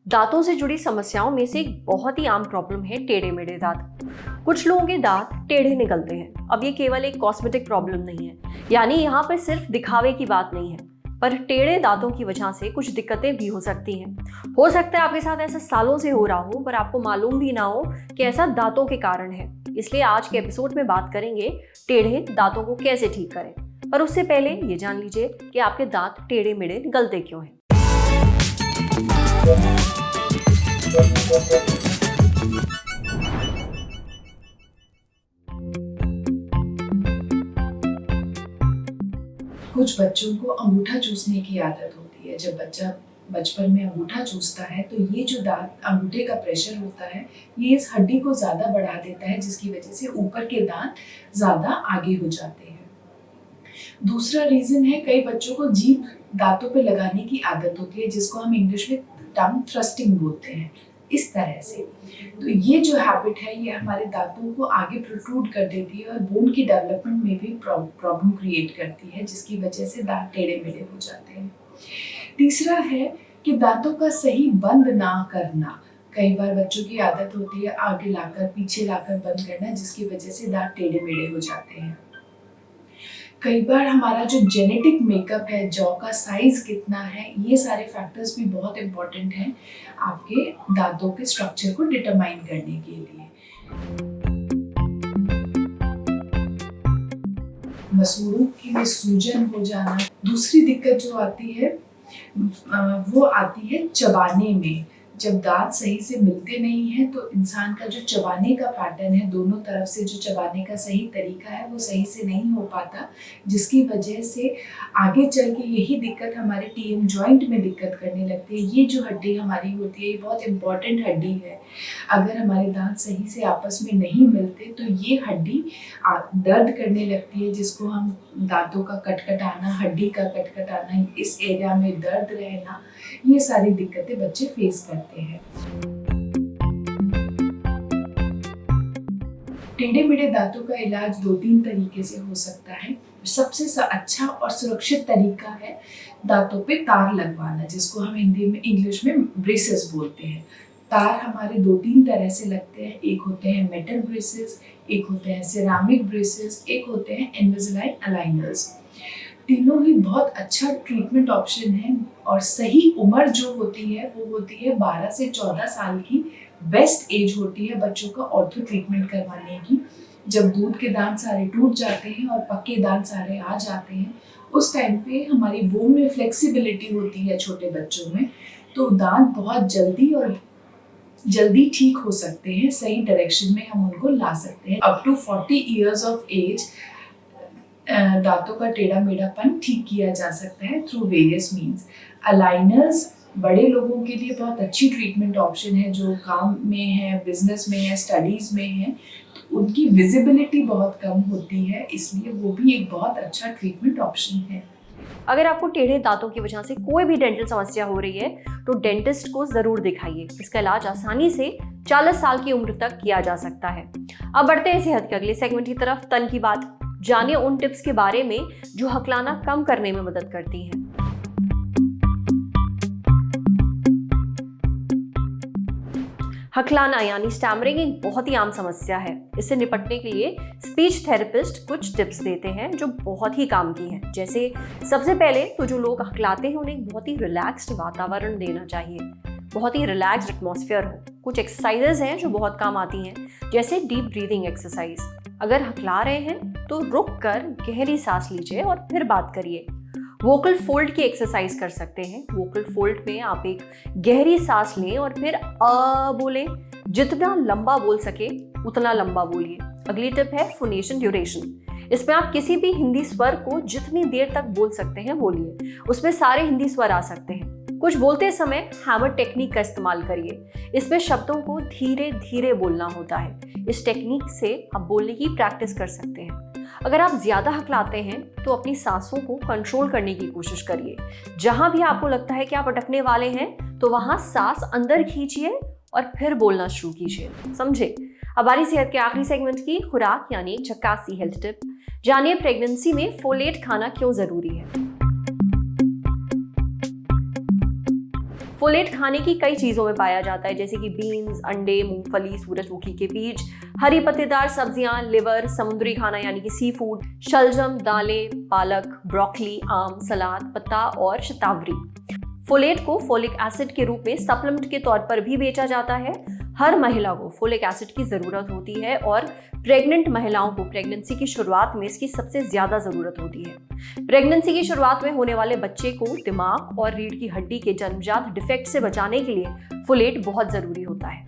दांतों से जुड़ी समस्याओं में से एक बहुत ही आम प्रॉब्लम है टेढ़े मेढ़े दांत। कुछ लोगों के दांत टेढ़े निकलते हैं। अब ये केवल एक कॉस्मेटिक प्रॉब्लम नहीं है, यानी यहाँ पर सिर्फ दिखावे की बात नहीं है, पर टेढ़े दांतों की वजह से कुछ दिक्कतें भी हो सकती हैं। हो सकता है आपके साथ ऐसा सालों से हो रहा हो, पर आपको मालूम भी ना हो कि ऐसा दांतों के कारण है। इसलिए आज के एपिसोड में बात करेंगे टेढ़े दांतों को कैसे ठीक करें। पर उससे पहले ये जान लीजिए कि आपके दांत टेढ़े मेढ़े निकलते क्यों हैं। कुछ बच्चों को अंगूठा चूसने की आदत होती है। जब बच्चा बचपन में अंगूठा चूसता है तो ये जो दांत अंगूठे का प्रेशर होता है ये इस हड्डी को ज़्यादा बढ़ा देता है, जिसकी वजह से ऊपर के दांत ज़्यादा आगे हो जाते हैं। दूसरा रीज़न है, कई बच्चों को जीभ दांतों पे लगाने की आदत होती है, जिसको हम इंग्लिश में टंग थ्रस्टिंग बोलते हैं। इस तरह से तो ये जो हैबिट है ये हमारे दांतों को आगे प्रोट्रूड कर देती है और बोन की डेवलपमेंट में भी प्रॉब्लम क्रिएट करती है, जिसकी वजह से दांत टेढ़े मेढ़े हो जाते हैं। तीसरा है कि दांतों का सही बंद ना करना। कई बार बच्चों की आदत होती है आगे लाकर पीछे लाकर बंद करना, जिसकी वजह से दांत टेढ़े मेढ़े हो जाते हैं। कई बार हमारा जो जेनेटिक मेकअप है, जॉ का साइज कितना है, ये सारे फैक्टर्स भी बहुत इम्पोर्टेंट हैं आपके दांतों के स्ट्रक्चर को डिटरमाइन करने के लिए। मसूड़ों में सूजन हो जाना। दूसरी दिक्कत जो आती है वो आती है चबाने में। जब दांत सही से मिलते नहीं हैं तो इंसान का जो चबाने का पैटर्न है, दोनों तरफ से जो चबाने का सही तरीका है वो सही से नहीं हो पाता, जिसकी वजह से आगे चल के यही दिक्कत हमारे टीएम जॉइंट में दिक्कत करने लगती है। ये जो हड्डी हमारी होती है ये बहुत इंपॉर्टेंट हड्डी है। अगर हमारे दांत सही से आपस में नहीं मिलते तो ये हड्डी दर्द करने लगती है, जिसको हम दांतों का कटकटाना, हड्डी का कटकटाना, इस एरिया में दर्द रहना, ये सारी दिक्कतें बच्चे फेस करते हैं। टेढ़े मेढ़े दांतों का इलाज 2-3 तरीके से हो सकता है। सबसे अच्छा और सुरक्षित तरीका है दांतों पे तार लगवाना, जिसको हम हिंदी में इंग्लिश में ब्रेसेस बोलते हैं। तार हमारे 2-3 तरह से लगते हैं। एक होते हैं मेटल ब्रेसेस, एक होते हैं सिरामिक ब्रेसेस, एक होते हैं इनविजिलाइन अलाइनर्स। तीनों ही बहुत अच्छा ट्रीटमेंट ऑप्शन है और सही उम्र जो होती है वो होती है 12 से 14 साल की। बेस्ट एज होती है बच्चों का ऑर्थो ट्रीटमेंट करवाने की। जब दूध के दांत सारे टूट जाते हैं और पक्के दांत सारे आ जाते हैं, उस टाइम पे हमारी बोन में फ्लेक्सिबिलिटी होती है छोटे बच्चों में, तो दांत बहुत जल्दी ठीक हो सकते हैं। सही डायरेक्शन में हम उनको ला सकते हैं। Up to 40 years of age दांतों का टेढ़ा मेढ़ापन ठीक किया जा सकता है थ्रू वेरियस मीन्स। अलाइनर्स बड़े लोगों के लिए बहुत अच्छी ट्रीटमेंट ऑप्शन है, जो काम में है, बिजनेस में है, स्टडीज़ में है, तो उनकी विजिबिलिटी बहुत कम होती है, इसलिए वो भी एक बहुत अच्छा ट्रीटमेंट ऑप्शन है। अगर आपको टेढ़े दांतों की वजह से कोई भी डेंटल समस्या हो रही है तो डेंटिस्ट को जरूर दिखाइए। इसका इलाज आसानी से 40 साल की उम्र तक किया जा सकता है। अब बढ़ते हैं सेहत के अगले सेगमेंट की तरफ, तन की बात। जानिए उन टिप्स के बारे में जो हकलाना कम करने में मदद करती हैं। हकलाना यानी स्टैमरिंग एक बहुत ही आम समस्या है। इससे निपटने के लिए स्पीच थेरेपिस्ट कुछ टिप्स देते हैं जो बहुत ही काम की हैं। जैसे सबसे पहले तो जो लोग हकलाते हैं उन्हें एक बहुत ही रिलैक्स्ड वातावरण देना चाहिए, बहुत ही रिलैक्स्ड एटमॉस्फेयर हो। कुछ एक्सरसाइजेज हैं जो बहुत काम आती हैं, जैसे डीप ब्रीदिंग एक्सरसाइज। अगर हकला रहे हैं तो रुक कर गहरी सांस लीजिए और फिर बात करिए। वोकल फोल्ड की एक्सरसाइज कर सकते हैं। वोकल फोल्ड में आप एक गहरी सांस लें और फिर बोलें। जितना लंबा बोल सके उतना लंबा बोलिए। अगली टिप है फोनेशन ड्यूरेशन। इसमें आप किसी भी हिंदी स्वर को जितनी देर तक बोल सकते हैं बोलिए। उसमें सारे हिंदी स्वर आ सकते हैं। कुछ बोलते समय हैमर टेक्निक का इस्तेमाल करिए। इसमें शब्दों को धीरे धीरे बोलना होता है। इस टेक्निक से आप बोलने की प्रैक्टिस कर सकते हैं। अगर आप ज्यादा हकलाते हैं तो अपनी सांसों को कंट्रोल करने की कोशिश करिए। जहां भी आपको लगता है कि आप अटकने वाले हैं तो वहां सांस अंदर खींचिए और फिर बोलना शुरू कीजिए। समझे? अब बारी सेहत के आखिरी सेगमेंट की, खुराक यानी झक्कासी हेल्थ टिप। जानिए प्रेगनेंसी में फोलेट खाना क्यों जरूरी है। फोलेट खाने की कई चीज़ों में पाया जाता है, जैसे कि बीन्स, अंडे, मूंगफली, सूरजमुखी के बीज, हरी पत्तेदार सब्जियां, लिवर, समुद्री खाना यानी कि सी फूड, शलजम, दालें, पालक, ब्रोकली, आम, सलाद, पत्ता और शतावरी। फोलेट को फोलिक एसिड के रूप में सप्लीमेंट के तौर पर भी बेचा जाता है। हर महिला को फोलिक एसिड की ज़रूरत होती है और प्रेग्नेंट महिलाओं को प्रेगनेंसी की शुरुआत में इसकी सबसे ज़्यादा ज़रूरत होती है। प्रेगनेंसी की शुरुआत में होने वाले बच्चे को दिमाग और रीढ़ की हड्डी के जन्मजात डिफेक्ट से बचाने के लिए फोलेट बहुत ज़रूरी होता है।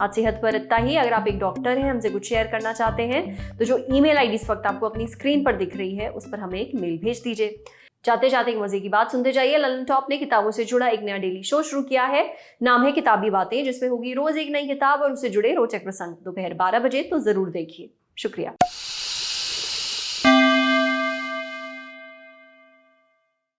आज सेहत पर इतना ही। अगर आप एक डॉक्टर हैं, हमसे कुछ शेयर करना चाहते हैं, तो जो ईमेल आईडी इस वक्त आपको अपनी स्क्रीन पर दिख रही है, उस पर हमें एक मेल भेज दीजिए। जाते जाते एक मजे की बात सुनते जाइए। ललन टॉप ने किताबों से जुड़ा एक नया डेली शो शुरू किया है। नाम है किताबी बातें, जिसमें होगी रोज एक नई किताब और उससे जुड़े रोचक प्रसंग। दोपहर 12 बजे तो जरूर देखिए। शुक्रिया।